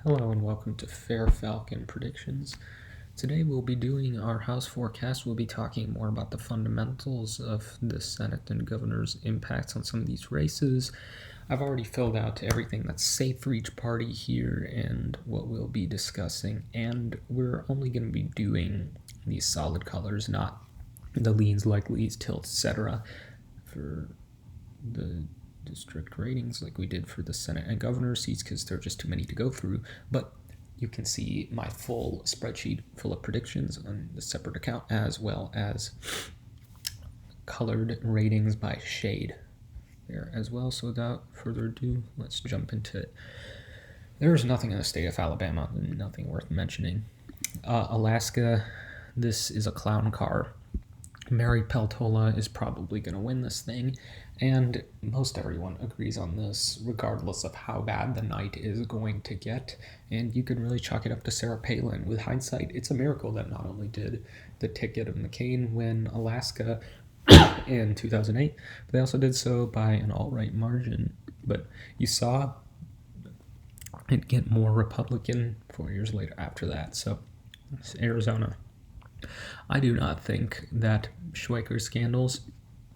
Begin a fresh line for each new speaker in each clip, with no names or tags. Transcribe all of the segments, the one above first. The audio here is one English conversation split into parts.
Hello and welcome to Fair Falcon Predictions. Today we'll be doing our House forecast. We'll be talking more about the fundamentals of the Senate and governor's impacts on some of these races. I've already filled out everything that's safe for each party here and what we'll be discussing, and we're only going to be doing these solid colors, not the leans, likelies, tilts, etc. for the district ratings like we did for the Senate and governor seats because there are just too many to go through. But you can see my full spreadsheet full of predictions on the separate account, as well as colored ratings by shade there as well. So without further ado, let's jump into it. There's nothing in the state of Alabama, nothing worth mentioning. Alaska, this is a clown car. Mary Peltola is probably going to win this thing, and most everyone agrees on this, regardless of how bad the night is going to get. And you can really chalk it up to Sarah Palin. With hindsight, it's a miracle that not only did the ticket of McCain win Alaska in 2008, but they also did so by an alt-right margin. But you saw it get more Republican 4 years later after that. So it's Arizona. I do not think that Schweiker's scandals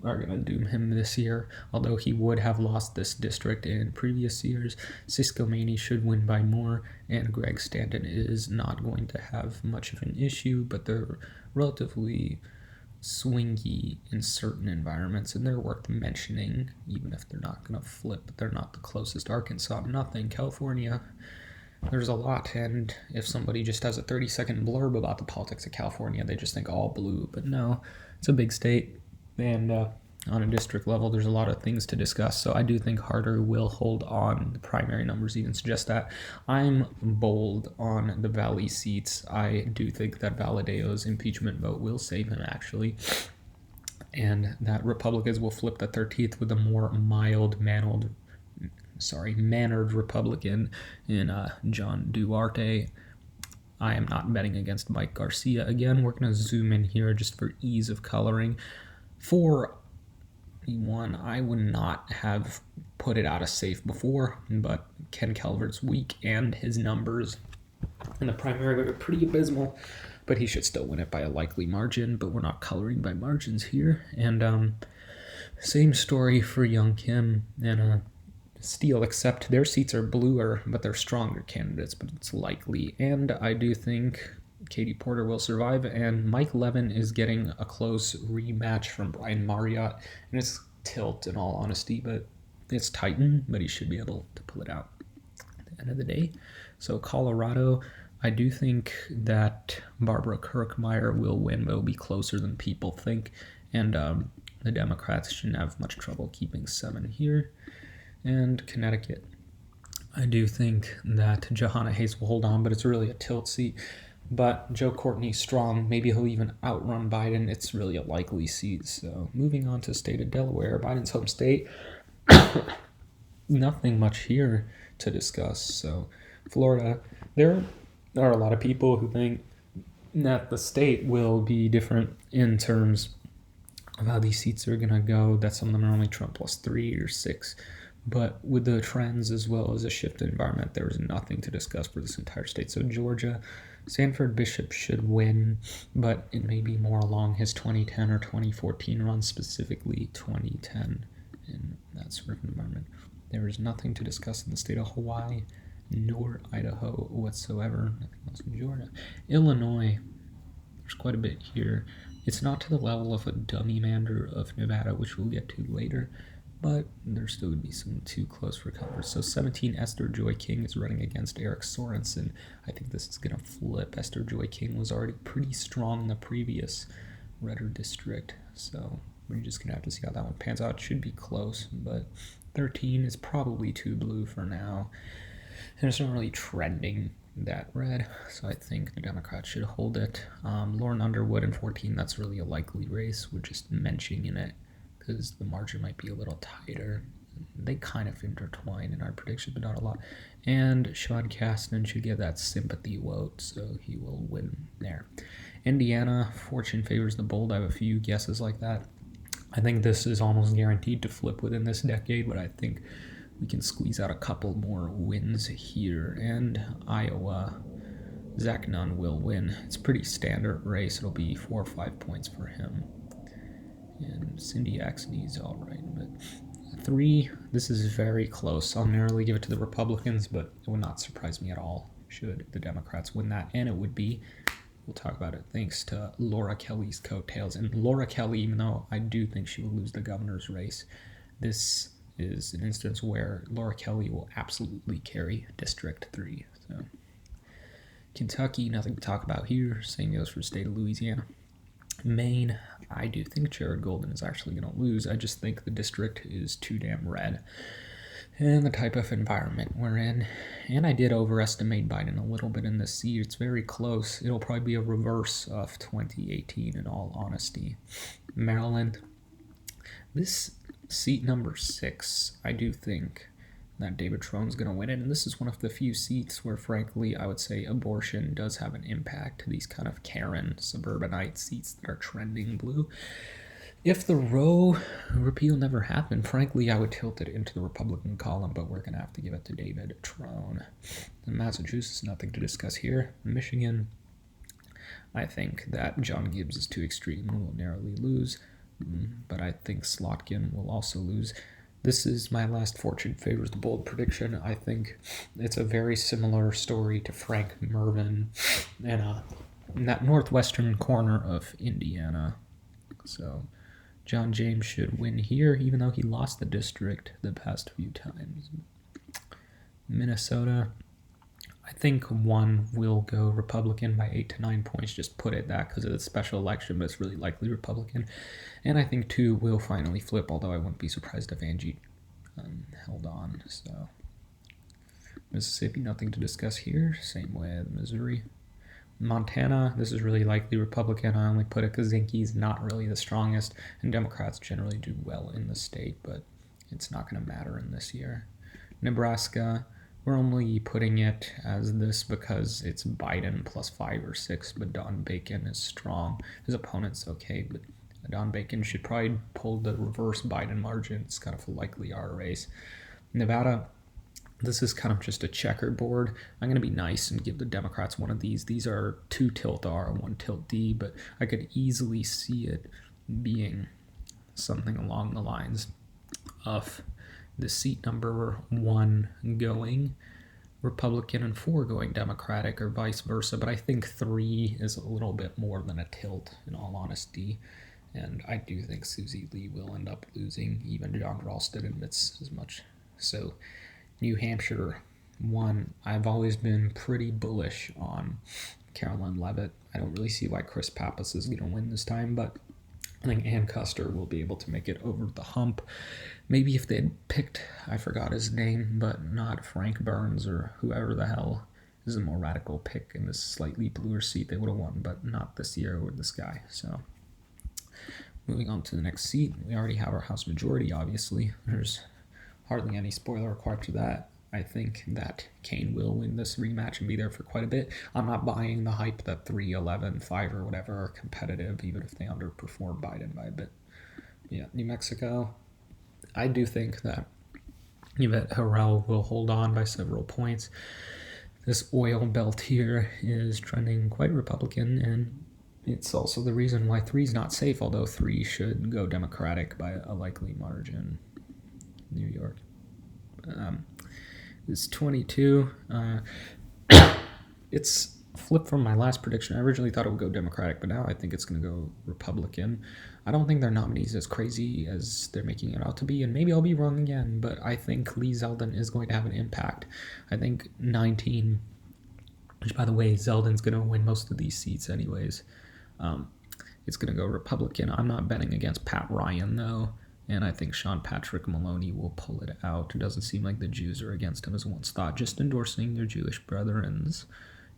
are going to doom him this year, although he would have lost this district in previous years. Cisco Maney should win by more, and Greg Stanton is not going to have much of an issue, but they're relatively swingy in certain environments, and they're worth mentioning, even if they're not going to flip. They're not the closest. Arkansas, nothing. California, there's a lot, and if somebody just has a 30-second blurb about the politics of California, they just think all blue. But no, it's a big state, and on a district level, there's a lot of things to discuss. So I do think Harder will hold on. The primary numbers even suggest that. I'm bold on the Valley seats. I do think that Valadeo's impeachment vote will save him, actually, and that Republicans will flip the 13th with a more mannered Republican in John Duarte. I am not betting against Mike Garcia. Again, we're going to zoom in here just for ease of coloring. For one, I would not have put it out of safe before, but Ken Calvert's weak and his numbers in the primary are pretty abysmal, but he should still win it by a likely margin, but we're not coloring by margins here. And same story for Young Kim and Steele, except their seats are bluer, but they're stronger candidates, but it's likely. And I do think Katie Porter will survive, and Mike Levin is getting a close rematch from Brian Marriott, and it's tilt in all honesty, but it's Titan, but he should be able to pull it out at the end of the day. So Colorado, I do think that Barbara Kirkmeyer will win, but it'll be closer than people think, and the Democrats shouldn't have much trouble keeping 7 here. And Connecticut, I do think that Jahana Hayes will hold on, but it's really a tilt seat. But Joe Courtney's strong. Maybe he'll even outrun Biden. It's really a likely seat. So moving on to the state of Delaware, Biden's home state. Nothing much here to discuss. So Florida, there are a lot of people who think that the state will be different in terms of how these seats are going to go, that some of them are only Trump plus 3 or 6. But with the trends as well as a shift in environment, there is nothing to discuss for this entire state. So Georgia, Sanford Bishop should win, but it may be more along his 2010 or 2014 run, specifically 2010 in that sort of environment. There is nothing to discuss in the state of Hawaii nor Idaho whatsoever. Nothing else in Georgia. Illinois, there's quite a bit here. It's not to the level of a dummy mander of Nevada, which we'll get to later, but there still would be some too close for comfort. So 17, Esther Joy King is running against Eric Sorensen. I think this is going to flip. Esther Joy King was already pretty strong in the previous redder district, so we're just going to have to see how that one pans out. It should be close, but 13 is probably too blue for now, and it's not really trending that red, so I think the Democrats should hold it. Lauren Underwood in 14, that's really a likely race. We're just mentioning in it because the margin might be a little tighter. They kind of intertwine in our predictions, but not a lot. And Sean Casten should get that sympathy vote, so he will win there. Indiana, fortune favors the bold. I have a few guesses like that. I think this is almost guaranteed to flip within this decade, but I think we can squeeze out a couple more wins here. And Iowa, Zach Nunn will win. It's a pretty standard race. It'll be 4 or 5 points for him. And Cindy Axne's all right. But 3, this is very close. I'll narrowly give it to the Republicans, but it would not surprise me at all should the Democrats win that. And it would be, we'll talk about it, thanks to Laura Kelly's coattails. And Laura Kelly, even though I do think she will lose the governor's race, this is an instance where Laura Kelly will absolutely carry District 3. So Kentucky, nothing to talk about here. Same goes for the state of Louisiana. Maine, I do think Jared Golden is actually going to lose. I just think the district is too damn red. And the type of environment we're in. And I did overestimate Biden a little bit in this seat. It's very close. It'll probably be a reverse of 2018 in all honesty. Maryland, this seat number 6, I do think that David Trone's going to win it. And this is one of the few seats where, frankly, I would say abortion does have an impact to these kind of Karen suburbanite seats that are trending blue. If the Roe repeal never happened, frankly, I would tilt it into the Republican column, but we're going to have to give it to David Trone. In Massachusetts, nothing to discuss here. Michigan, I think that John Gibbs is too extreme and will narrowly lose, but I think Slotkin will also lose. This is my last Fortune Favors the Bold prediction. I think it's a very similar story to Frank Mervyn in that northwestern corner of Indiana. So John James should win here, even though he lost the district the past few times. Minnesota, I think 1 will go Republican by 8 to 9 points. Just put it that because of the special election, but it's really likely Republican. And I think 2 will finally flip, although I wouldn't be surprised if Angie held on. So Mississippi, nothing to discuss here. Same with Missouri. Montana, this is really likely Republican. I only put it because Zinke's not really the strongest, and Democrats generally do well in the state, but it's not going to matter in this year. Nebraska, we're only putting it as this because it's Biden plus 5 or 6, but Don Bacon is strong. His opponent's okay, but Don Bacon should probably pull the reverse Biden margin. It's kind of a likely R race. Nevada, this is kind of just a checkerboard. I'm going to be nice and give the Democrats one of these. These are 2 tilt R, 1 tilt D, but I could easily see it being something along the lines of the seat number 1 going Republican and 4 going Democratic, or vice versa. But I think 3 is a little bit more than a tilt, in all honesty. And I do think Susie Lee will end up losing. Even John Ralston admits as much. So New Hampshire 1, I've always been pretty bullish on Carolyn Leavitt. I don't really see why Chris Pappas is going to win this time, but I think Ann Custer will be able to make it over the hump. Maybe if they had picked, I forgot his name, but not Frank Burns or whoever the hell is a more radical pick in this slightly bluer seat, they would have won, but not this year with this guy. So moving on to the next seat, we already have our House majority, obviously. There's hardly any spoiler required to that. I think that Kane will win this rematch and be there for quite a bit. I'm not buying the hype that 3, 11, 5, or whatever are competitive, even if they underperform Biden by a bit. Yeah, New Mexico, I do think that Yvette Harrell will hold on by several points. This oil belt here is trending quite Republican, and it's also the reason why 3 is not safe, although 3 should go Democratic by a likely margin. New York. It's 22. It's flipped from my last prediction. I originally thought it would go Democratic, but now I think it's going to go Republican. I don't think their nominee's as crazy as they're making it out to be, and maybe I'll be wrong again, but I think Lee Zeldin is going to have an impact. I think 19, which, by the way, Zeldin's going to win most of these seats anyways. It's going to go Republican. I'm not betting against Pat Ryan, though. And I think Sean Patrick Maloney will pull it out. It doesn't seem like the Jews are against him as once thought. Just endorsing their Jewish brethren,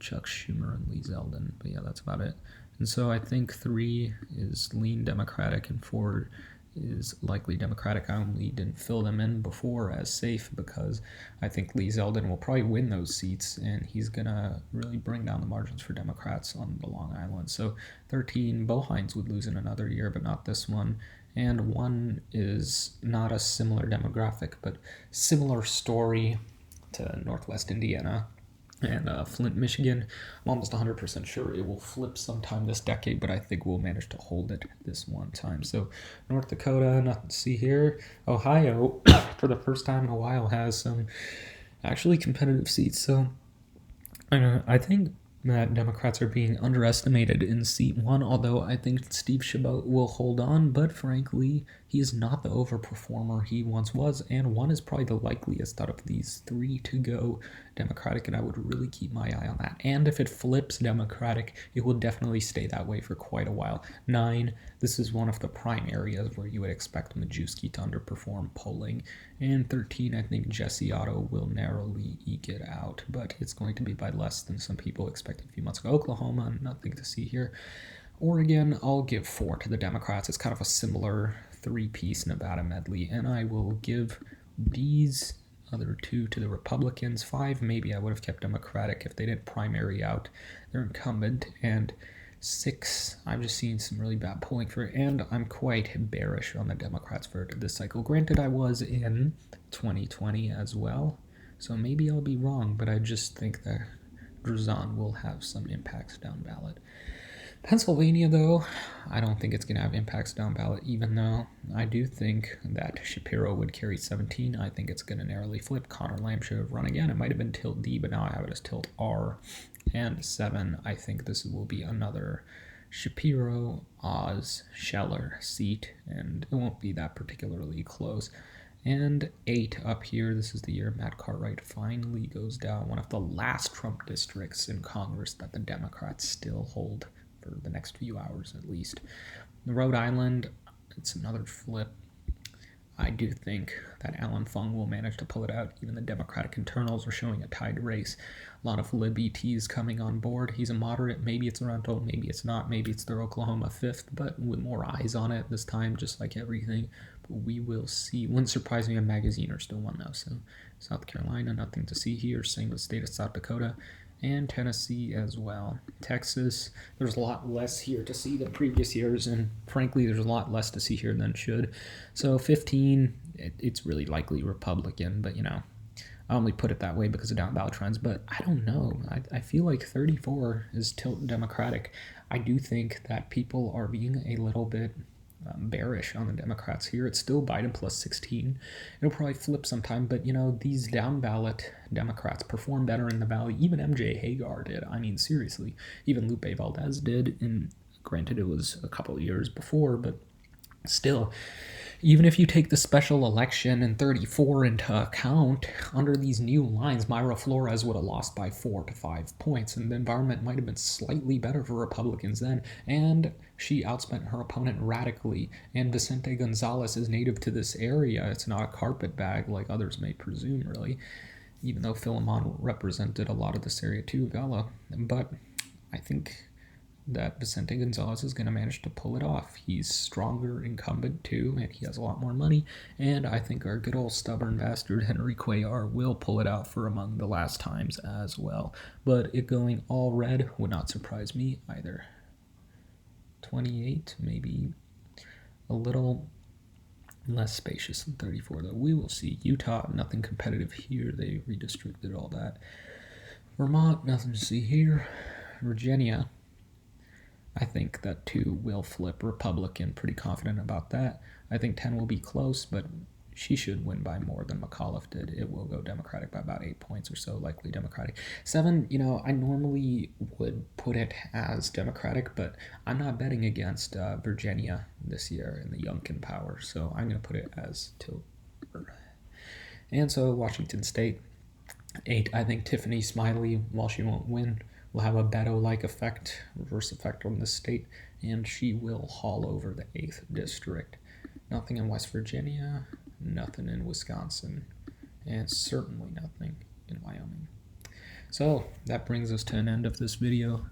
Chuck Schumer and Lee Zeldin. But yeah, that's about it. And so I think 3 is lean Democratic and 4 is likely Democratic. I only didn't fill them in before as safe because I think Lee Zeldin will probably win those seats, and he's going to really bring down the margins for Democrats on the Long Island. So 13, Bohines would lose in another year, but not this one. And 1 is not a similar demographic, but similar story to Northwest Indiana and Flint, Michigan. I'm almost 100% sure it will flip sometime this decade, but I think we'll manage to hold it this one time. So North Dakota, nothing to see here. Ohio, for the first time in a while, has some actually competitive seats. So I think that Democrats are being underestimated in seat 1, although I think Steve Chabot will hold on, but frankly, he is not the overperformer he once was, and 1 is probably the likeliest out of these 3 to go Democratic, and I would really keep my eye on that. And if it flips Democratic, it will definitely stay that way for quite a while. 9, this is one of the prime areas where you would expect Majewski to underperform polling. And 13, I think Jesse Otto will narrowly eke it out, but it's going to be by less than some people expected a few months ago. Oklahoma, nothing to see here. Oregon, I'll give 4 to the Democrats. It's kind of a similar 3-piece Nevada medley, and I will give these other 2 to the Republicans. 5, maybe I would have kept Democratic if they didn't primary out their incumbent. And 6, I'm just seeing some really bad polling for it, and I'm quite bearish on the Democrats for this cycle. Granted, I was in 2020 as well, so maybe I'll be wrong, but I just think that Drazan will have some impacts down ballot. Pennsylvania, though, I don't think it's going to have impacts down ballot, even though I do think that Shapiro would carry 17. I think it's going to narrowly flip. Connor Lamb should have run again. It might have been tilt D, but now I have it as tilt R. And 7, I think this will be another Shapiro, Oz, Scheller seat, and it won't be that particularly close. And 8 up here, this is the year Matt Cartwright finally goes down, one of the last Trump districts in Congress that the Democrats still hold for the next few hours at least. Rhode Island, it's another flip. I do think that Alan Fung will manage to pull it out. Even the Democratic internals are showing a tied race. A lot of Lib ETs coming on board. He's a moderate. Maybe it's Toronto, maybe it's not. Maybe it's their Oklahoma 5th, but with more eyes on it this time, just like everything. But we will see. Wouldn't surprise me if Magazine are still one, though. So South Carolina, nothing to see here. Same with the state of South Dakota. And Tennessee as well. Texas, there's a lot less here to see than previous years, and frankly, there's a lot less to see here than should. So 15, it's really likely Republican, but I only put it that way because of down ballot trends, but I don't know. I feel like 34 is tilt Democratic. I do think that people are being a little bit bearish on the Democrats here. It's still Biden plus 16. It'll probably flip sometime, but these down ballot Democrats perform better in the Valley. Even MJ Hagar did. I mean, seriously. Even Lupe Valdez did, and granted it was a couple of years before, but still, even if you take the special election in 34 into account, under these new lines, Mayra Flores would have lost by 4 to 5 points, and the environment might have been slightly better for Republicans then, and she outspent her opponent radically, and Vicente Gonzalez is native to this area. It's not a carpetbag like others may presume, really, even though Philemon represented a lot of this area too, Vela. But I think that Vicente Gonzalez is going to manage to pull it off. He's stronger incumbent too, and he has a lot more money, and I think our good old stubborn bastard Henry Cuellar will pull it out for among the last times as well. But it going all red would not surprise me either. 28, maybe a little less spacious than 34, though. We will see. Utah, nothing competitive here. They redistricted all that. Vermont, nothing to see here. Virginia, I think that 2 will flip Republican. Pretty confident about that. I think 10 will be close, but she should win by more than McAuliffe did. It will go Democratic by about 8 points or so, likely Democratic. 7, I normally would put it as Democratic, but I'm not betting against Virginia this year in the Youngkin power, so I'm going to put it as tilt. And so Washington State, 8, I think Tiffany Smiley, while she won't win, will have a Beto-like effect, reverse effect on the state, and she will haul over the 8th district. Nothing in West Virginia, nothing in Wisconsin, and certainly nothing in Wyoming. So that brings us to an end of this video.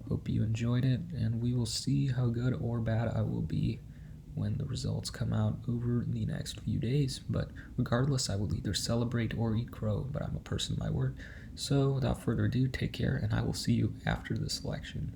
Hope you enjoyed it, and we will see how good or bad I will be when the results come out over the next few days. But regardless, I will either celebrate or eat crow, but I'm a person of my word. So without further ado, take care, and I will see you after the selection.